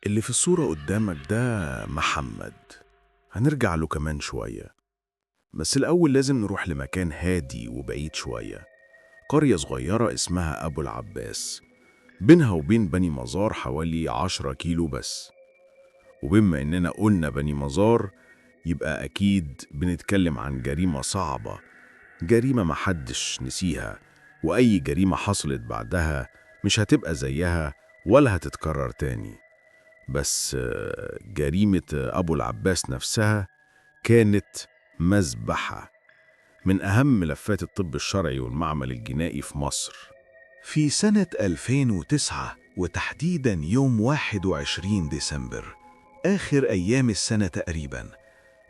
اللي في الصورة قدامك ده محمد. هنرجع له كمان شوية، بس الأول لازم نروح لمكان هادي وبعيد شوية. قرية صغيرة اسمها أبو العباس، بينها وبين بني مزار حوالي 10 كيلو بس. وبما إننا قلنا بني مزار، يبقى أكيد بنتكلم عن جريمة صعبة، جريمة محدش نسيها، وأي جريمة حصلت بعدها مش هتبقى زيها ولا هتتكرر تاني. بس جريمة أبو العباس نفسها كانت مذبحة من أهم ملفات الطب الشرعي والمعمل الجنائي في مصر. في سنة 2009 وتحديداً يوم 21 ديسمبر، آخر أيام السنة تقريباً،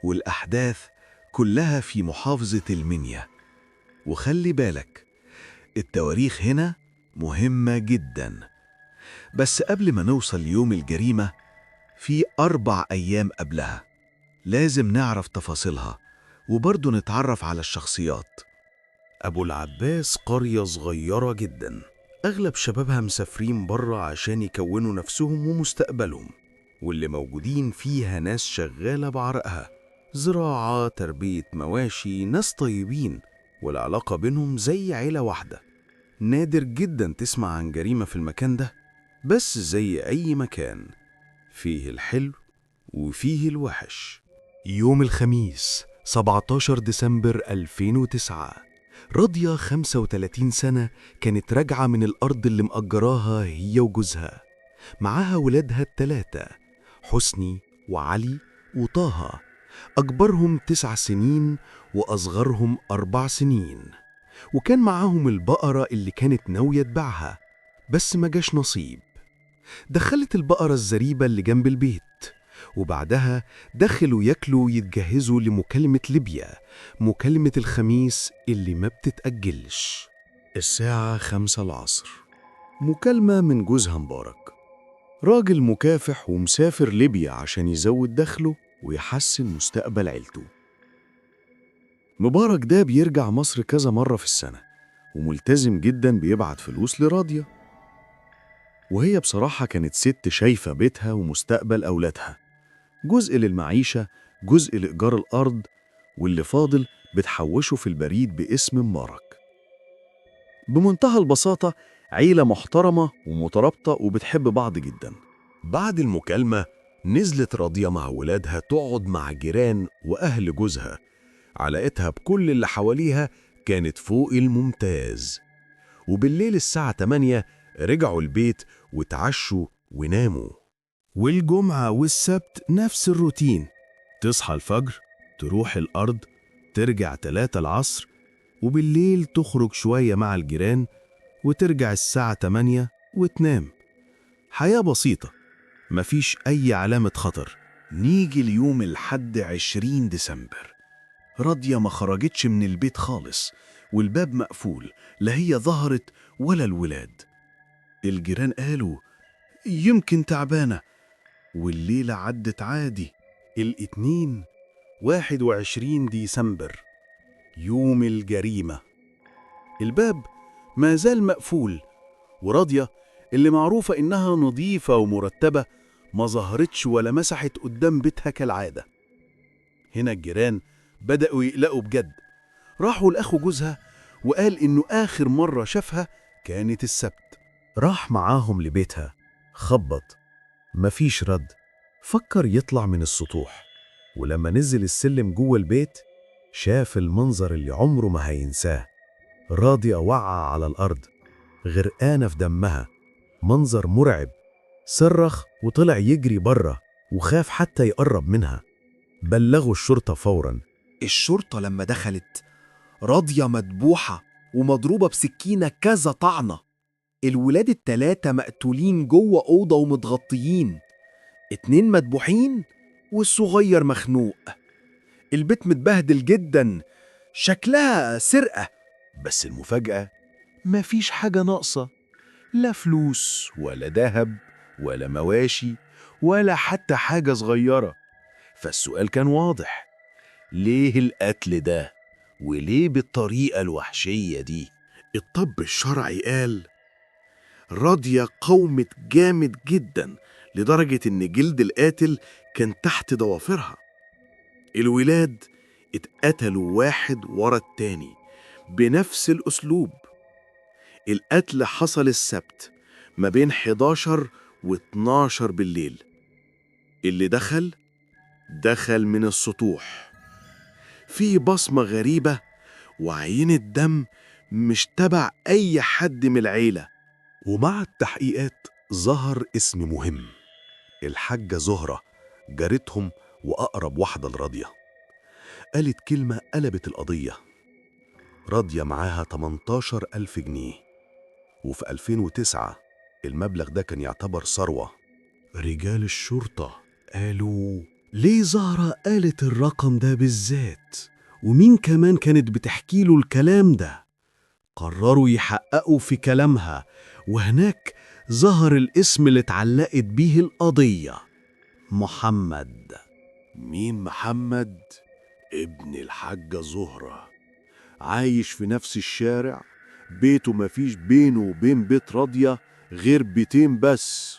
والأحداث كلها في محافظة المنيا. وخلي بالك، التواريخ هنا مهمة جداً. بس قبل ما نوصل ليوم الجريمة، في 4 أيام قبلها لازم نعرف تفاصيلها، وبرضه نتعرف على الشخصيات. أبو العباس قرية صغيرة جدا، أغلب شبابها مسافرين بره عشان يكونوا نفسهم ومستقبلهم، واللي موجودين فيها ناس شغالة بعرقها، زراعة، تربية مواشي، ناس طيبين، والعلاقة بينهم زي عيلة واحدة. نادر جدا تسمع عن جريمة في المكان ده، بس زي أي مكان فيه الحلو وفيه الوحش. يوم الخميس 17 ديسمبر 2009، راضية 35 سنة كانت راجعة من الأرض اللي مأجراها هي وجوزها. معاها ولادها ال3، حسني وعلي وطه، أكبرهم 9 سنين وأصغرهم 4 سنين. وكان معاهم البقرة اللي كانت ناوية تبيعها، بس ما جاش نصيب. دخلت البقرة الزريبة اللي جنب البيت، وبعدها دخلوا ياكلوا ويتجهزوا لمكالمة ليبيا، مكالمة الخميس اللي ما بتتأجلش. الساعة 5 العصر، مكالمة من جوزها مبارك، راجل مكافح ومسافر ليبيا عشان يزود دخله ويحسن مستقبل عيلته. مبارك ده بيرجع مصر كذا مرة في السنة، وملتزم جدا بيبعت فلوس لراضية. وهي بصراحة كانت ست شايفة بيتها ومستقبل أولادها، جزء للمعيشة، جزء لإيجار الأرض، واللي فاضل بتحوشه في البريد باسم مبارك. بمنتهى البساطة، عيلة محترمة ومترابطة وبتحب بعض جدا. بعد المكالمة نزلت راضية مع ولادها تقعد مع جيران وأهل جوزها. علاقتها بكل اللي حواليها كانت فوق الممتاز. وبالليل الساعة 8 رجعوا البيت وتعشوا وناموا. والجمعة والسبت نفس الروتين، تصحى الفجر، تروح الأرض، ترجع 3 العصر، وبالليل تخرج شوية مع الجيران، وترجع الساعة 8 وتنام. حياة بسيطة، مفيش أي علامة خطر. نيجي ليوم الحد 20 ديسمبر، راضية ما خرجتش من البيت خالص، والباب مقفول، لا هي ظهرت ولا الولاد. الجيران قالوا يمكن تعبانة، والليلة عدت عادي. الاتنين 21 ديسمبر، يوم الجريمة، الباب ما زال مقفول، وراضية اللي معروفة إنها نظيفة ومرتبة ما ظهرتش ولا مسحت قدام بيتها كالعادة. هنا الجيران بدأوا يقلقوا بجد، راحوا لأخو جوزها وقال إنه آخر مرة شافها كانت السبت. راح معاهم لبيتها، خبط، مفيش رد. فكر يطلع من السطوح، ولما نزل السلم جوه البيت شاف المنظر اللي عمره ما هينساه. راضية واقعة على الأرض، غرقانة في دمها، منظر مرعب. صرخ وطلع يجري بره، وخاف حتى يقرب منها. بلغوا الشرطة فوراً. الشرطة لما دخلت، راضية مدبوحة ومضروبة بسكينة كذا طعنة. الولاد ال3 مقتولين جوه أوضة ومتغطيين، 2 مدبوحين والصغير مخنوق. البيت متبهدل جدا، شكلها سرقة. بس المفاجأة، مفيش حاجة ناقصة، لا فلوس ولا ذهب ولا مواشي ولا حتى حاجة صغيرة. فالسؤال كان واضح، ليه القتل ده؟ وليه بالطريقة الوحشية دي؟ الطب الشرعي قال راضية قاومت جامد جدا لدرجة إن جلد القاتل كان تحت ضوافرها. الولاد اتقتلوا واحد ورا التاني بنفس الأسلوب. القتل حصل السبت ما بين 11 و12 بالليل. اللي دخل من السطوح. في بصمة غريبة وعينة دم مش تبع أي حد من العيلة. ومع التحقيقات ظهر اسم مهم، الحاجة زهرة، جارتهم وأقرب واحدة لراضية. قالت كلمة قلبت القضية. راضية معاها 18,000 جنيه، وفي 2009 المبلغ ده كان يعتبر ثروة. رجال الشرطة قالوا ليه زهرة قالت الرقم ده بالذات، ومين كمان كانت بتحكي له الكلام ده؟ قرروا يحققوا في كلامها، وهناك ظهر الاسم اللي اتعلقت بيه القضية، محمد. مين محمد؟ ابن الحاجة زهرة، عايش في نفس الشارع، بيته مفيش بينه وبين بيت راضية غير بيتين بس.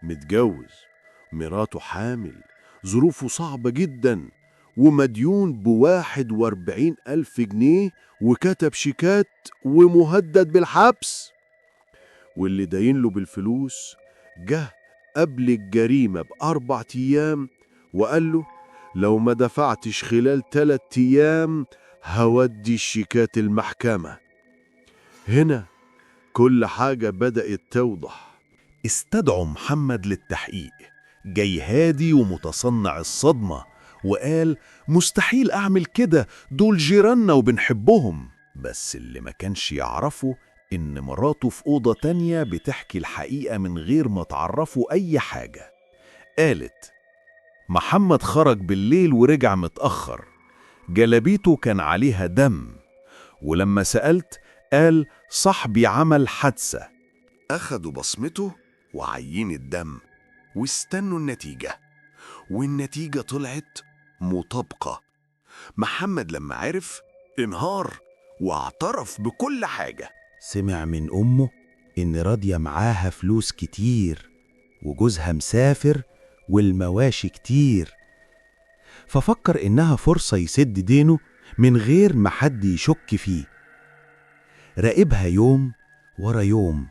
متجوز، مراته حامل، ظروفه صعبة جدا، ومديون ب41,000 جنيه، وكتب شيكات ومهدد بالحبس. واللي داين له بالفلوس جه قبل الجريمة ب4 أيام وقال له لو ما دفعتش خلال 3 أيام هودي الشيكات المحكمة. هنا كل حاجة بدأت توضح. استدعوا محمد للتحقيق، جاي هادي ومتصنع الصدمة، وقال مستحيل أعمل كده، دول جيراننا وبنحبهم. بس اللي ما كانش يعرفه إن مراته في أوضة تانية بتحكي الحقيقة من غير ما تعرفوا أي حاجة. قالت محمد خرج بالليل ورجع متأخر، جلابيته كان عليها دم، ولما سألت قال صاحبي عمل حادثة. أخدوا بصمته وعيين الدم واستنوا النتيجة، والنتيجة طلعت مطابقة. محمد لما عرف انهار واعترف بكل حاجة. سمع من أمه إن راضية معاها فلوس كتير وجوزها مسافر والمواشي كتير، ففكر إنها فرصة يسد دينه من غير ما حد يشك فيه. راقبها يوم ورا يوم،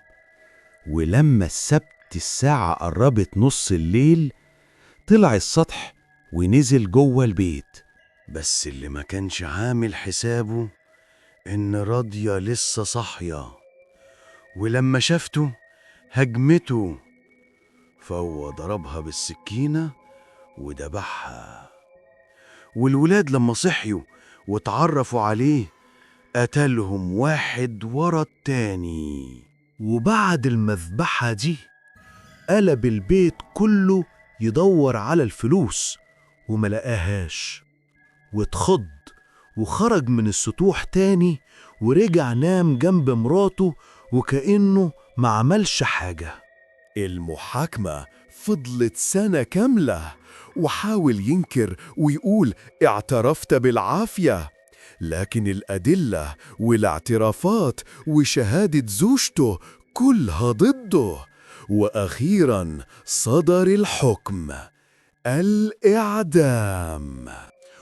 ولما السبت الساعة قربت نص الليل طلع السطح ونزل جوه البيت. بس اللي ما كانش عامل حسابه إن راضية لسه صاحية، ولما شافته هجمته، فهو ضربها بالسكينة وذبحها. والولاد لما صحيوا واتعرفوا عليه قتلهم واحد ورا التاني. وبعد المذبحة دي قلب البيت كله يدور على الفلوس وملقاهاش، واتخض وخرج من السطوح تاني ورجع نام جنب مراته وكأنه ما عملش حاجة. المحاكمة فضلت سنة كاملة، وحاول ينكر ويقول اعترفت بالعافية، لكن الأدلة والاعترافات وشهادة زوجته كلها ضده. وأخيراً صدر الحكم، الإعدام.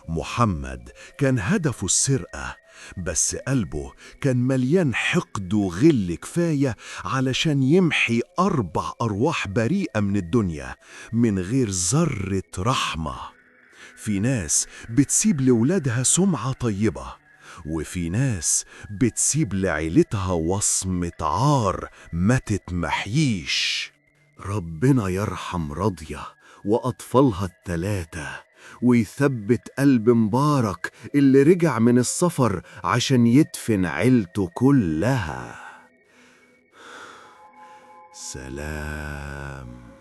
محمد كان هدفه السرقة، بس قلبه كان مليان حقد وغل كفاية علشان يمحي 4 أرواح بريئة من الدنيا من غير ذرة رحمة. في ناس بتسيب لولادها سمعة طيبة، وفي ناس بتسيب لعيلتها وصمة عار ما تتمحيش. ربنا يرحم راضية وأطفالها ال3، ويثبت قلب مبارك اللي رجع من السفر عشان يدفن عيلته كلها. سلام.